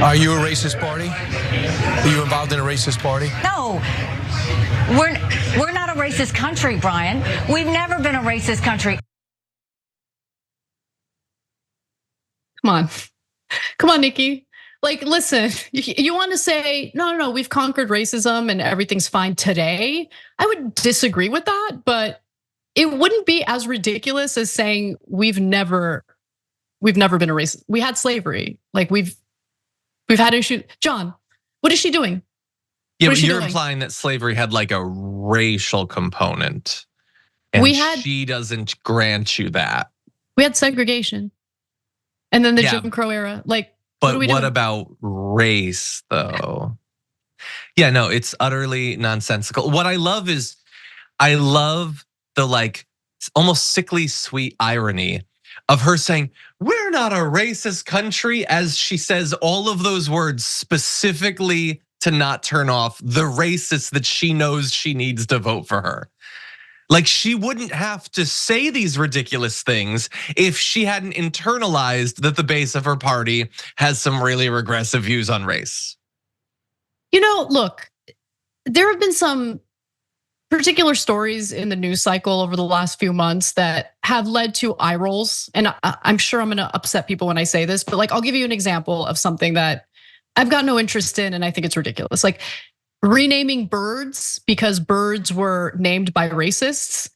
Are you a racist party? Are you involved in a racist party? No. We're not a racist country, Brian. We've never been a racist country. Come on, Nikki. Like, listen, you want to say, no, we've conquered racism and everything's fine today. I would disagree with that, but it wouldn't be as ridiculous as saying we've never been a racist. We had slavery. Like we've had issues. John, what is she doing? Yeah, but you're implying that slavery had like a racial component. And she doesn't grant you that. We had segregation. And then the Jim Crow era. Like, but what about race though? Yeah, no, it's utterly nonsensical. What I love is, I love the like almost sickly sweet irony of her saying, we're not a racist country, as she says all of those words specifically to not turn off the racists that she knows she needs to vote for her. Like, she wouldn't have to say these ridiculous things if she hadn't internalized that the base of her party has some really regressive views on race. You know, look, there have been some particular stories in the news cycle over the last few months that have led to eye rolls. And I'm sure I'm gonna upset people when I say this, but like, I'll give you an example of something that I've got no interest in and I think it's ridiculous. Like renaming birds because birds were named by racists.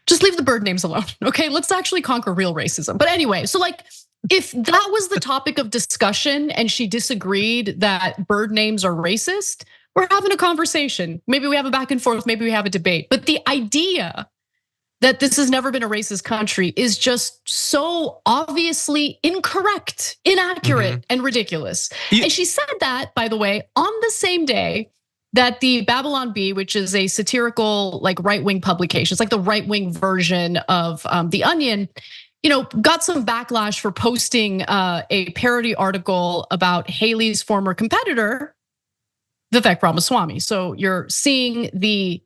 Just leave the bird names alone, okay? Let's actually conquer real racism. But anyway, so like, if that was the topic of discussion and she disagreed that bird names are racist, we're having a conversation. Maybe we have a back and forth, maybe we have a debate. But the idea that this has never been a racist country is just so obviously incorrect, inaccurate, and ridiculous. And she said that, by the way, on the same day that the Babylon Bee, which is a satirical, like right-wing publication, it's like the right-wing version of The Onion, got some backlash for posting a parody article about Haley's former competitor, Vivek Ramaswamy. So you're seeing the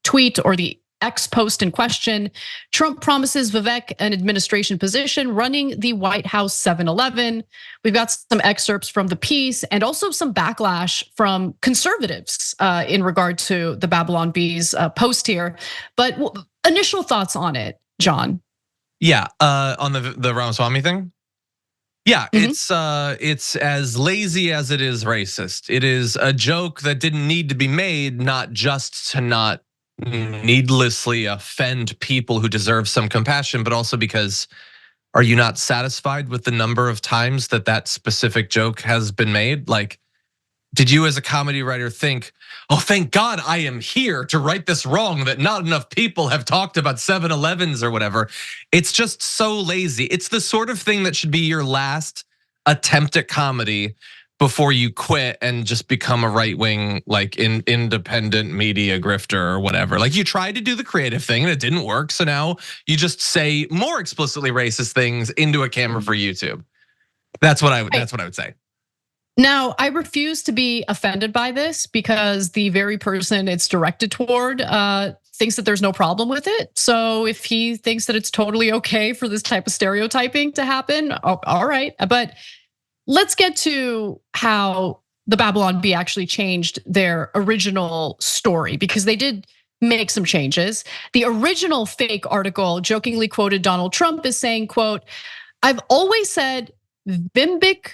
tweet or the X post in question. Trump promises Vivek an administration position running the White House 7-Eleven. We've got some excerpts from the piece and also some backlash from conservatives in regard to the Babylon Bee's post here. But initial thoughts on it, John? Yeah, on the Ramaswamy thing. Yeah, it's as lazy as it is racist. It is a joke that didn't need to be made, not just to not needlessly offend people who deserve some compassion, but also because, are you not satisfied with the number of times that that specific joke has been made? Like, did you as a comedy writer think, oh, thank God I am here to right this wrong that not enough people have talked about 7-Elevens or whatever? It's just so lazy. It's the sort of thing that should be your last attempt at comedy before you quit and just become a right-wing, like independent media grifter or whatever. Like, you tried to do the creative thing and it didn't work. So now you just say more explicitly racist things into a camera for YouTube. That's what I would say. Now, I refuse to be offended by this because the very person it's directed toward thinks that there's no problem with it. So if he thinks that it's totally okay for this type of stereotyping to happen, all right. But let's get to how the Babylon Bee actually changed their original story, because they did make some changes. The original fake article jokingly quoted Donald Trump as saying, quote, "I've always said Vivek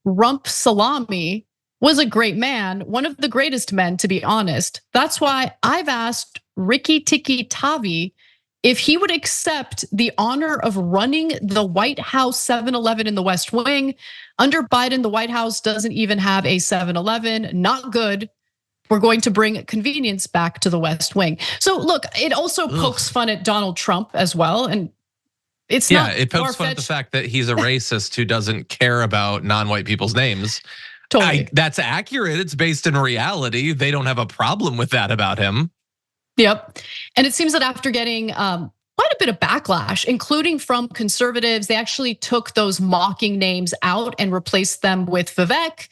Rump Salami was a great man, one of the greatest men, to be honest. That's why I've asked Ricky Tikki Tavi if he would accept the honor of running the White House 7-Eleven in the West Wing. Under Biden, the White House doesn't even have a 7-Eleven. Not good. We're going to bring convenience back to the West Wing." So look, it also pokes fun at Donald Trump as well. And it's not it pokes fun at the fact that he's a racist who doesn't care about non-white people's names. Totally. That's accurate. It's based in reality. They don't have a problem with that about him. Yep. And it seems that after getting quite a bit of backlash, including from conservatives, they actually took those mocking names out and replaced them with Vivek.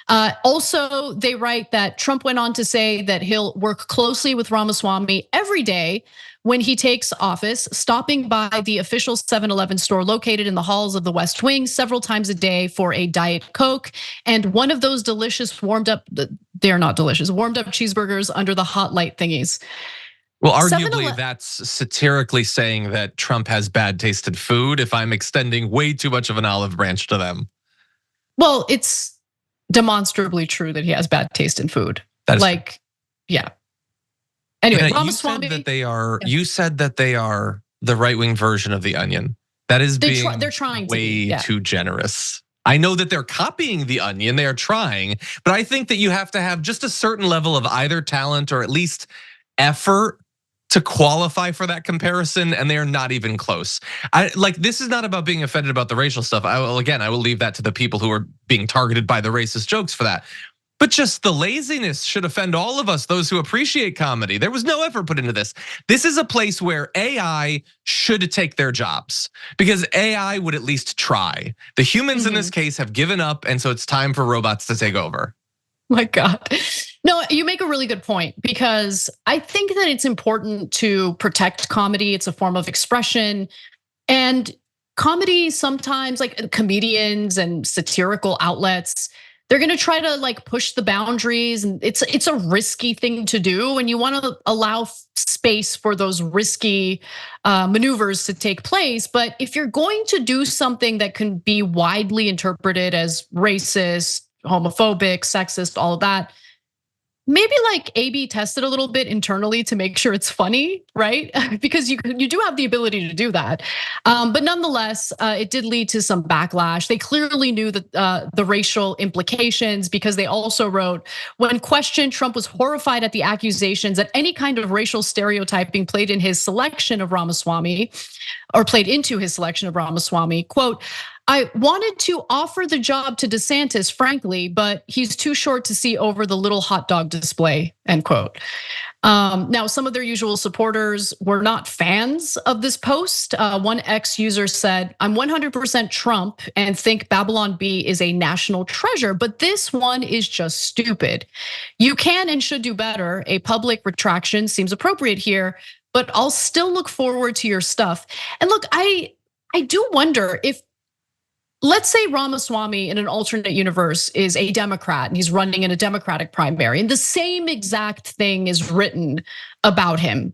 Also, they write that Trump went on to say that he'll work closely with Ramaswamy every day when he takes office, stopping by the official 7-Eleven store located in the halls of the West Wing several times a day for a Diet Coke and one of those delicious they're not delicious, warmed up cheeseburgers under the hot light thingies. Well, arguably that's satirically saying that Trump has bad taste in food if I'm extending way too much of an olive branch to them. Well, it's demonstrably true that he has bad taste in food. Yeah. Anyway, Ramaswamy, you said that they are the right-wing version of The Onion. That is they're trying way too generous. I know that they're copying The Onion, they are trying, but I think that you have to have just a certain level of either talent or at least effort to qualify for that comparison, and they are not even close. This is not about being offended about the racial stuff. I will leave that to the people who are being targeted by the racist jokes for that. But just the laziness should offend all of us, those who appreciate comedy. There was no effort put into this. This is a place where AI should take their jobs because AI would at least try. The humans in this case have given up, and so it's time for robots to take over. My God. No, you make a really good point because I think that it's important to protect comedy. It's a form of expression. And comedy sometimes, like comedians and satirical outlets, they're gonna try to push the boundaries, and it's a risky thing to do, and you want to allow space for those risky maneuvers to take place. But if you're going to do something that can be widely interpreted as racist, homophobic, sexist, all of that, maybe A/B test it a little bit internally to make sure it's funny, right? Because you do have the ability to do that. But nonetheless, it did lead to some backlash. They clearly knew that the racial implications because they also wrote, when questioned, Trump was horrified at the accusations that any kind of racial stereotyping played in his selection of Ramaswamy, or played into his selection of Ramaswamy. Quote, I wanted to offer the job to DeSantis, frankly, but he's too short to see over the little hot dog display, end quote. Now, some of their usual supporters were not fans of this post. One ex-user said, I'm 100% Trump and think Babylon Bee is a national treasure, but this one is just stupid. You can and should do better. A public retraction seems appropriate here, but I'll still look forward to your stuff. And look, I do wonder if, let's say Ramaswamy in an alternate universe is a Democrat and he's running in a Democratic primary and the same exact thing is written about him.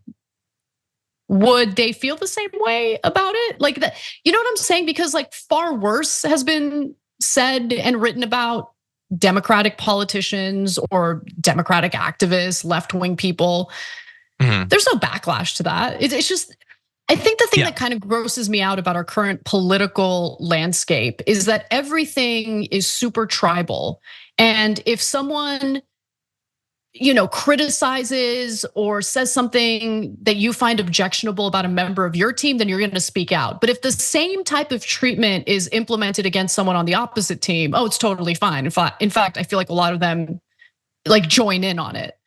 Would they feel the same way about it? Like that, you know what I'm saying? Because far worse has been said and written about Democratic politicians or Democratic activists, left-wing people. There's no backlash to that. It's just, I think the thing that kind of grosses me out about our current political landscape is that everything is super tribal. And if someone, criticizes or says something that you find objectionable about a member of your team, then you're gonna speak out. But if the same type of treatment is implemented against someone on the opposite team, it's totally fine. In fact, I feel like a lot of them join in on it.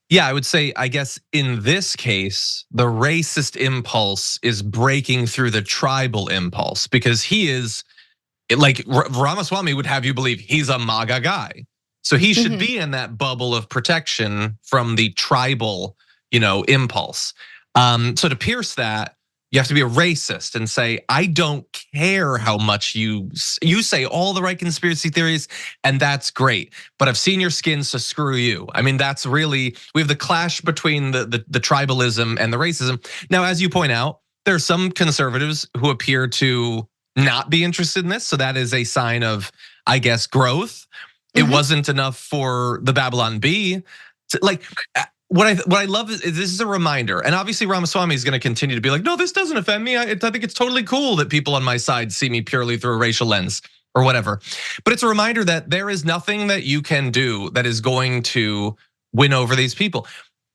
Yeah, I would say, I guess in this case, the racist impulse is breaking through the tribal impulse because he is, Ramaswamy would have you believe he's a MAGA guy. So he should be in that bubble of protection from the tribal, impulse. So to pierce that, you have to be a racist and say, I don't care how much you say all the right conspiracy theories, and that's great. But I've seen your skin, so screw you. I mean, that's really, we have the clash between the tribalism and the racism. Now, as you point out, there are some conservatives who appear to not be interested in this. So that is a sign of, I guess, growth. It wasn't enough for the Babylon Bee. What I love is this is a reminder, and obviously Ramaswamy is going to continue to be like, no, this doesn't offend me. I think it's totally cool that people on my side see me purely through a racial lens or whatever. But it's a reminder that there is nothing that you can do that is going to win over these people.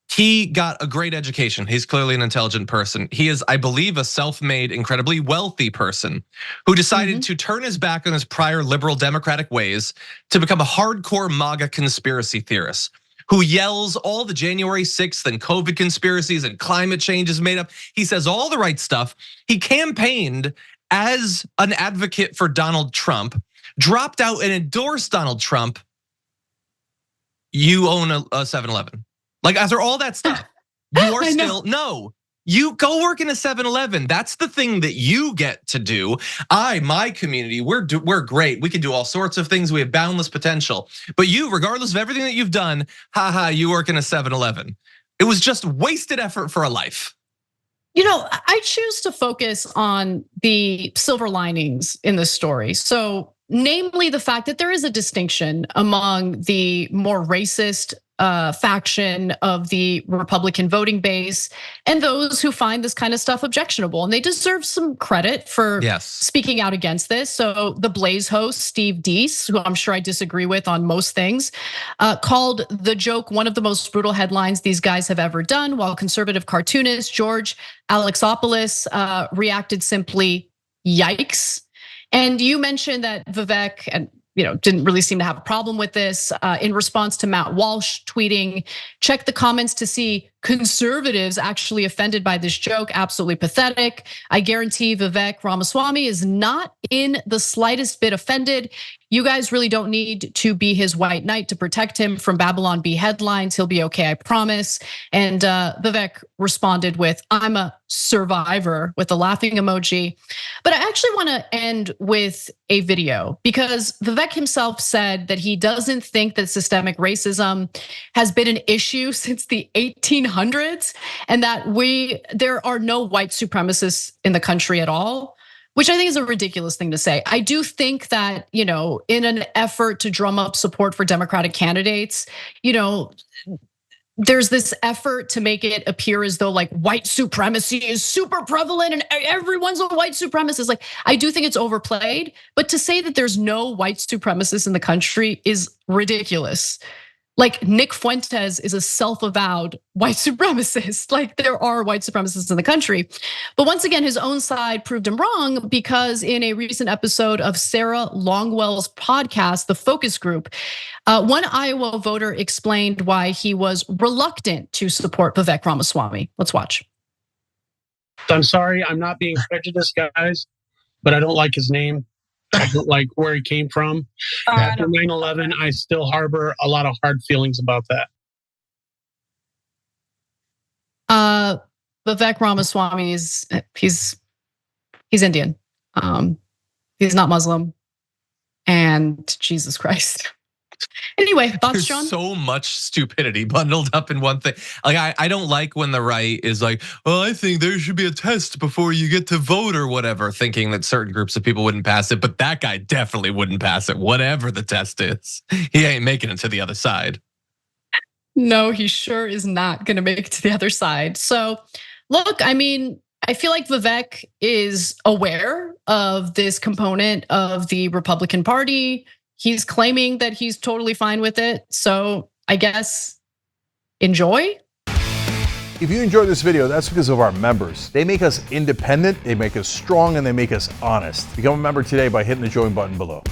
He got a great education. He's clearly an intelligent person. He is, I believe, a self-made, incredibly wealthy person who decided to turn his back on his prior liberal democratic ways to become a hardcore MAGA conspiracy theorist who yells all the January 6th and COVID conspiracies and climate change is made up. He says all the right stuff. He campaigned as an advocate for Donald Trump, dropped out and endorsed Donald Trump, you own a 7-Eleven. Like after all that stuff, you are still, no, you go work in a 7-Eleven. That's the thing that you get to do. My community, we're great. We can do all sorts of things. We have boundless potential. But you, regardless of everything that you've done, you work in a 7-Eleven. It was just wasted effort for a life. You know, I choose to focus on the silver linings in this story. So, namely the fact that there is a distinction among the more racist faction of the Republican voting base and those who find this kind of stuff objectionable. And they deserve some credit for speaking out against this. So the Blaze host, Steve Deese, who I'm sure I disagree with on most things, called the joke one of the most brutal headlines these guys have ever done, while conservative cartoonist George Alexopoulos reacted simply, yikes. And you mentioned that Vivek and didn't really seem to have a problem with this in response to Matt Walsh tweeting, check the comments to see conservatives actually offended by this joke. Absolutely pathetic. I guarantee Vivek Ramaswamy is not in the slightest bit offended. You guys really don't need to be his white knight to protect him from Babylon Bee headlines. He'll be okay, I promise. And Vivek responded with, I'm a survivor, with a laughing emoji. But I actually wanna end with a video because Vivek himself said that he doesn't think that systemic racism has been an issue since the 1800s and that there are no white supremacists in the country at all, which I think is a ridiculous thing to say. I do think that, in an effort to drum up support for Democratic candidates, there's this effort to make it appear as though like white supremacy is super prevalent and everyone's a white supremacist. Like, I do think it's overplayed, but to say that there's no white supremacists in the country is ridiculous. Like Nick Fuentes is a self-avowed white supremacist. Like there are white supremacists in the country. But once again, his own side proved him wrong because in a recent episode of Sarah Longwell's podcast, The Focus Group, one Iowa voter explained why he was reluctant to support Vivek Ramaswamy. Let's watch. I'm sorry, I'm not being prejudiced, guys, but I don't like his name. I don't like where he came from. After 9/11, I still harbor a lot of hard feelings about that. Vivek Ramaswamy he's Indian. He's not Muslim. And Jesus Christ. Anyway, thoughts, There's John? so much stupidity bundled up in one thing. Like I don't like when the right is like, well, I think there should be a test before you get to vote or whatever, thinking that certain groups of people wouldn't pass it. But that guy definitely wouldn't pass it, whatever the test is. He ain't making it to the other side. No, he sure is not gonna make it to the other side. So look, I mean, I feel like Vivek is aware of this component of the Republican Party. He's claiming that he's totally fine with it. So I guess enjoy. If you enjoyed this video, that's because of our members. They make us independent, they make us strong, and they make us honest. Become a member today by hitting the join button below.